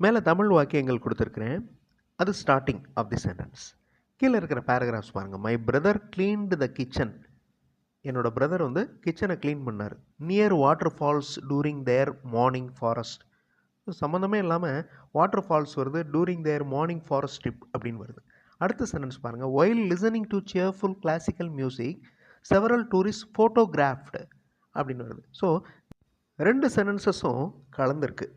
மேலே தமிழ் வாக்கியங்கள் கொடுத்துருக்குறேன். அது ஸ்டார்டிங் ஆஃப் தி சென்டென்ஸ். கீழே இருக்கிற பேராகிராஃப்ஸ் பாருங்கள். My brother cleaned the kitchen. என்னோட பிரதர் வந்து கிச்சனை க்ளீன் பண்ணார். Near waterfalls during their morning forest. சம்மந்தமே இல்லாமல் வாட்டர் ஃபால்ஸ் வருது, during their morning forest trip அப்படின்னு வருது. அடுத்த சென்டென்ஸ் பாருங்கள். While listening to cheerful classical music several tourist photographed அப்படின்னு வருது. ஸோ ரெண்டு சென்டென்சஸும் கலந்துருக்கு.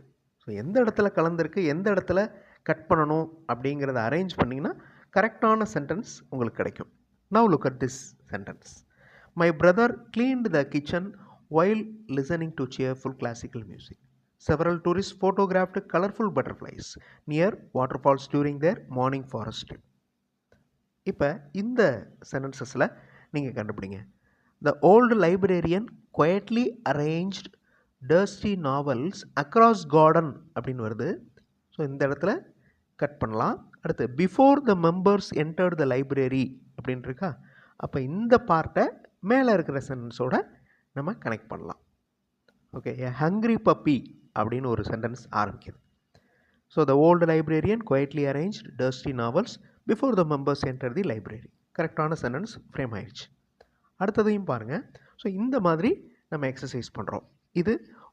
ஸோ எந்த இடத்துல கலந்துருக்கு, எந்த இடத்துல கட் பண்ணணும் அப்படிங்கிறத அரேஞ்ச் பண்ணிங்கன்னா கரெக்டான சென்டென்ஸ் உங்களுக்கு கிடைக்கும். Now look at this sentence. My brother cleaned the kitchen while listening to cheerful classical music. Several tourists photographed colorful butterflies near waterfalls during their morning forest trip. இப்போ இந்த சென்டென்சஸில் நீங்கள் கண்டுபிடிங்க. The old librarian quietly arranged dusty novels across garden அப்படின்னு வருது. So இந்த இடத்துல cut பண்ணலாம். அடுத்து before the members entered the library அப்படின்னு இருக்கா. அப்போ இந்த பார்ட்டை மேலே இருக்கிற சென்டென்ஸோட நம்ம கனெக்ட் பண்ணலாம். ஓகே, எ ஹங்க்ரி பப்பி அப்படின்னு ஒரு சென்டென்ஸ் ஆரம்பிக்குது. So the old librarian quietly arranged dusty novels before the members enter the library. கரெக்டான சென்டென்ஸ் ஃப்ரேம் ஆயிடுச்சு. அடுத்ததையும் பாருங்கள். ஸோ இந்த மாதிரி நம்ம எக்ஸசைஸ் பண்ணுறோம். இது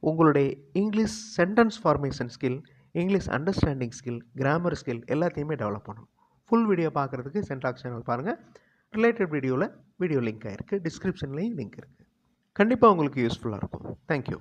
உங்களுடைய English sentence formation skill, English understanding skill, grammar skill எல்லாத்தையுமே டெவலப் பண்ணணும். ஃபுல் வீடியோ பார்க்குறதுக்கு சென்டாக்ஸ் சேனல் பாருங்கள். ரிலேட்டட் வீடியோவில் வீடியோ லிங்க் ஆகிருக்கு, டிஸ்கிரிப்ஷன்லேயும் லிங்க் இருக்குது. கண்டிப்பாக உங்களுக்கு யூஸ்ஃபுல்லாக இருக்கும். தேங்க்யூ.